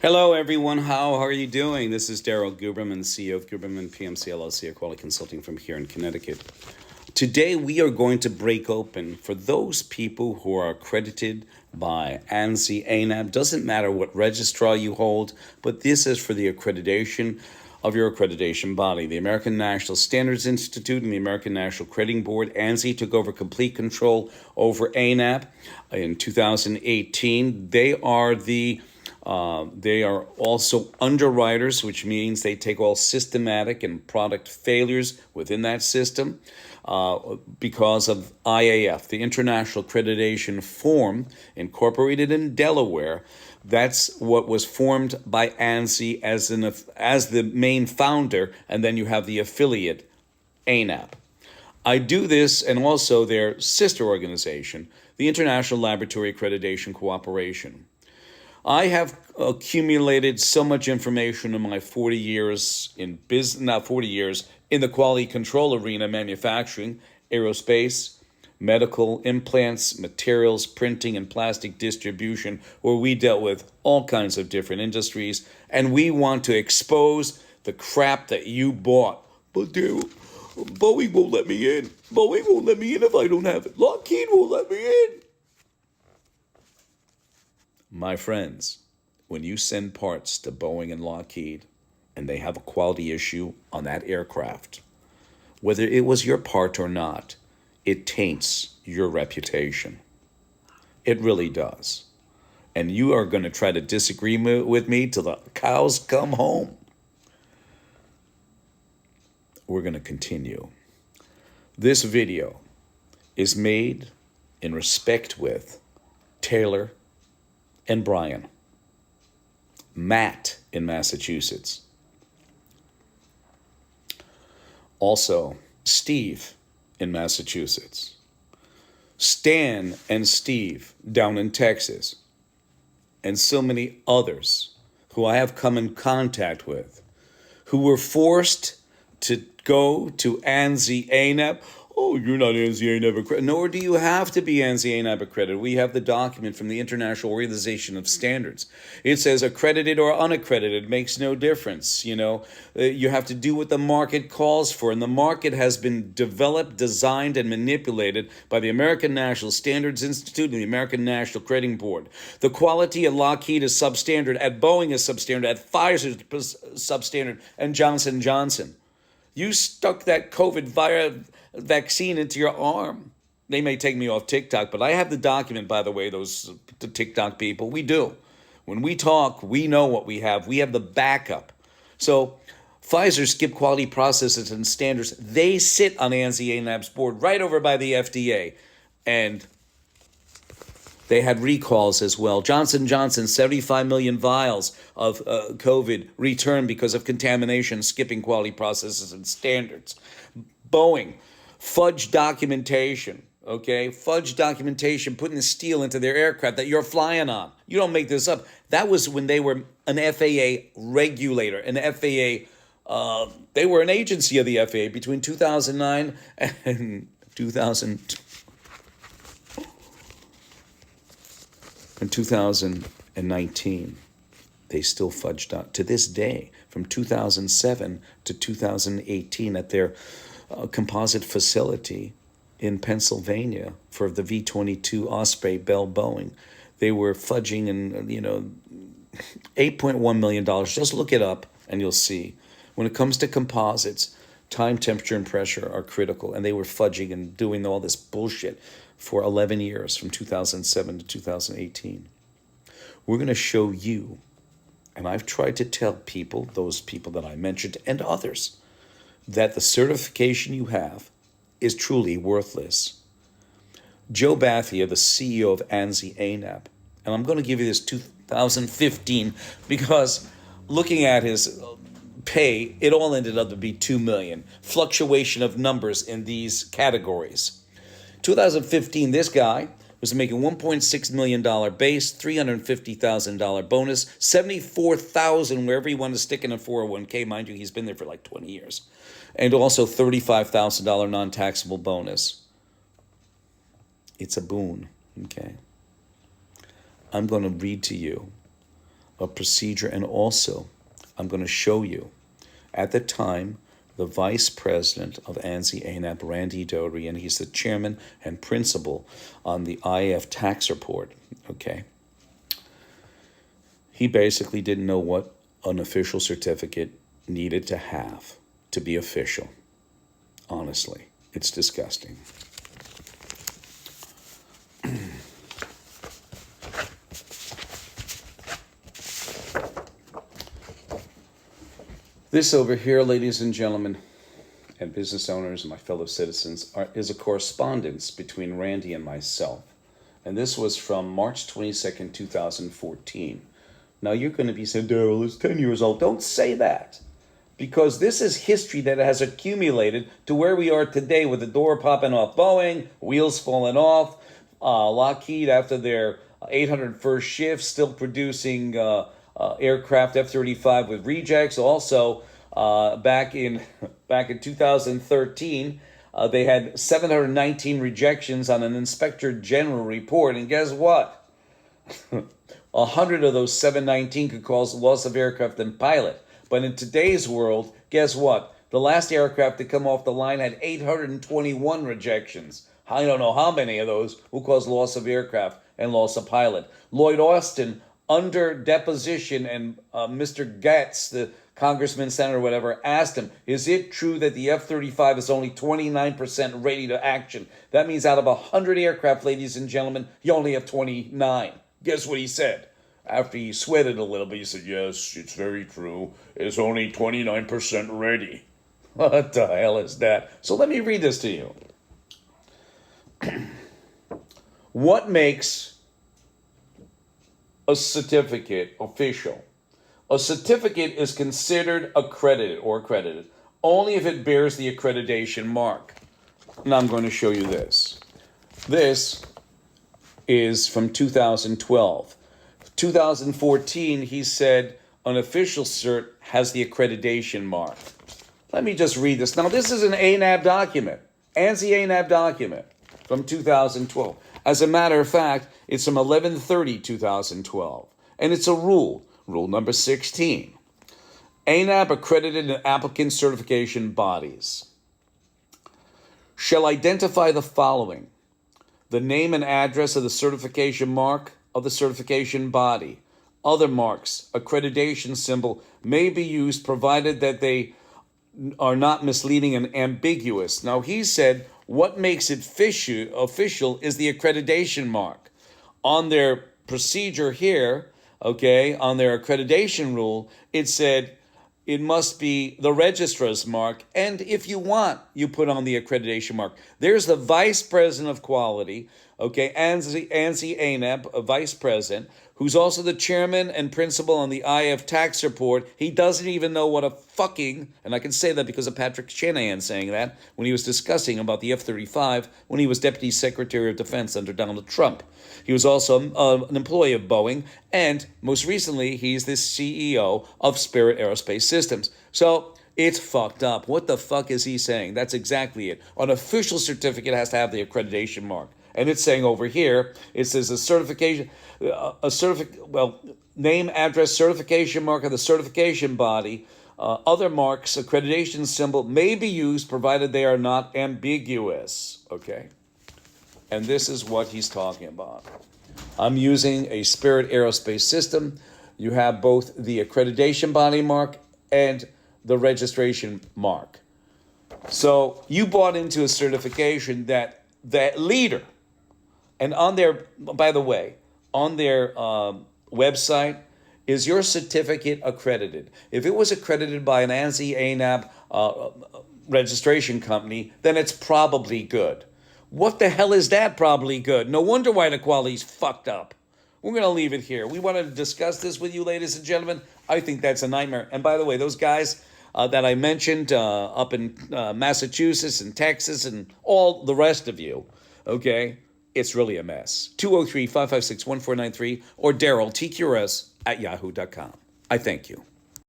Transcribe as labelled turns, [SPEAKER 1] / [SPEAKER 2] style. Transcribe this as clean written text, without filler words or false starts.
[SPEAKER 1] Hello, everyone. How are you doing? This is Daryl Guberman, CEO of Guberman PMC LLC, a quality consulting firm here in Connecticut. Today, we are going to break open for those people who are accredited by ANSI-ANAB. Doesn't matter what registrar you hold, but this is for the accreditation of your accreditation body. The American National Standards Institute and the American National Crediting Board, ANSI, took over complete control over ANAB in 2018. They are also underwriters, which means they take all systematic and product failures within that system because of IAF, the International Accreditation Form, incorporated in Delaware. That's what was formed by ANSI as the main founder, and then you have the affiliate, ANAB. I do this, and also their sister organization, the International Laboratory Accreditation Cooperation. I have accumulated so much information in my 40 years in business, not 40 years, in the quality control arena, manufacturing, aerospace, medical, implants, materials, printing, and plastic distribution, where we dealt with all kinds of different industries, and we want to expose the crap that you bought. But Boeing won't let me in. Boeing won't let me in if I don't have it. Lockheed won't let me in. My friends, when you send parts to Boeing and Lockheed and they have a quality issue on that aircraft, whether it was your part or not, it taints your reputation. It really does. And you are going to try to disagree with me till the cows come home. We're going to continue. This video is made in respect with Taylor and Brian, Matt in Massachusetts, also Steve in Massachusetts, Stan and Steve down in Texas, and so many others who I have come in contact with, who were forced to go to ANSI-ANAB. Oh, you're not ANSI-ANAB accredited. Nor do you have to be ANSI-ANAB accredited. We have the document from the International Organization of Standards. It says accredited or unaccredited makes no difference. You have to do what the market calls for. And the market has been developed, designed, and manipulated by the American National Standards Institute and the American National Crediting Board. The quality at Lockheed is substandard, at Boeing is substandard, at Pfizer is substandard, and Johnson & Johnson. You stuck that COVID vaccine into your arm. They may take me off TikTok, but I have the document, by the way, the TikTok people. We do. When we talk, we know what we have. We have the backup. So Pfizer skipped quality processes and standards. They sit on ANSI-ANAB's board right over by the FDA. And they had recalls as well. Johnson & Johnson, 75 million vials of COVID returned because of contamination, skipping quality processes and standards. Boeing, fudge documentation, Fudge documentation, putting the steel into their aircraft that you're flying on. You don't make this up. That was when they were an FAA regulator, they were an agency of the FAA between 2009 and 2019. They still fudged out to this day, from 2007 to 2018 at their composite facility in Pennsylvania for the V-22 Osprey Bell Boeing. They were fudging $8.1 million. Just look it up and you'll see. When it comes to composites, time, temperature, and pressure are critical. And they were fudging and doing all this bullshit for 11 years, from 2007 to 2018. We're going to show you, and I've tried to tell people, those people that I mentioned, and others, that the certification you have is truly worthless. Joe Bathia, the CEO of ANSI-ANAB, and I'm going to give you this 2015 because looking at his pay, it all ended up to be $2 million. Fluctuation of numbers in these categories. 2015, this guy was making $1.6 million base, $350,000 bonus, $74,000 wherever you want to stick in a 401k. Mind you, he's been there for like 20 years. And also $35,000 non-taxable bonus. It's a boon, okay? I'm going to read to you a procedure. And also, I'm going to show you, at the time, the vice president of ANSI-ANAB, Randy Doherty, and he's the chairman and principal on the IAF tax report, okay? He basically didn't know what an official certificate needed to have to be official. Honestly, it's disgusting. This over here, ladies and gentlemen, and business owners and my fellow citizens, is a correspondence between Randy and myself. And this was from March 22nd, 2014. Now you're going to be saying, Daryl, it's 10 years old. Don't say that. Because this is history that has accumulated to where we are today, with the door popping off Boeing, wheels falling off, Lockheed after their 801st shift still producing aircraft F-35 with rejects. Also, back in 2013, they had 719 rejections on an Inspector General report. And guess what? 100 of those 719 could cause loss of aircraft and pilot. But in today's world, guess what? The last aircraft to come off the line had 821 rejections. I don't know how many of those will cause loss of aircraft and loss of pilot. Lloyd Austin, under deposition, and Mr. Getz, the congressman, senator, whatever, asked him, is it true that the F-35 is only 29% ready to action? That means out of 100 aircraft, ladies and gentlemen, you only have 29. Guess what he said? After he sweated a little bit, he said, yes, it's very true. It's only 29% ready. What the hell is that? So let me read this to you. What makes a certificate official? A certificate is considered accredited only if it bears the accreditation mark. Now I'm going to show you this. This is from 2012. 2014, he said an official cert has the accreditation mark. Let me just read this. Now, this is an ANAB document, ANSI-ANAB document from 2012. As a matter of fact, it's from 11/30/2012, and it's a rule number 16. ANAB accredited and applicant certification bodies shall identify the following: the name and address of the certification mark of the certification body. Other marks, accreditation symbol, may be used provided that they are not misleading and ambiguous. Now, he said what makes it official is the accreditation mark. On their procedure here, okay, on their accreditation rule, it said it must be the registrar's mark, and if you want, you put on the accreditation mark. There's the vice president of quality, okay, ANSI-ANAB, a vice president, who's also the chairman and principal on the IF tax report. He doesn't even know what a fucking, and I can say that because of Patrick Shanahan saying that when he was discussing about the F-35 when he was Deputy Secretary of Defense under Donald Trump. He was also an employee of Boeing, and most recently, he's the CEO of Spirit Aerospace Systems. So it's fucked up. What the fuck is he saying? That's exactly it. An official certificate has to have the accreditation mark. And it's saying over here, it says name, address, certification mark of the certification body. Other marks, accreditation symbol, may be used provided they are not ambiguous. Okay? And this is what he's talking about. I'm using a Spirit Aerospace system. You have both the accreditation body mark and the registration mark. So you bought into a certification that leader, and on their, by the way, on their website, is your certificate accredited? If it was accredited by an ANSI-ANAB registration company, then it's probably good. What the hell is that probably good? No wonder why the quality's fucked up. We're going to leave it here. We wanted to discuss this with you, ladies and gentlemen. I think that's a nightmare. And by the way, those guys that I mentioned up in Massachusetts and Texas and all the rest of you, okay, it's really a mess. 203-556-1493 or Daryl, TQRS, @yahoo.com. I thank you.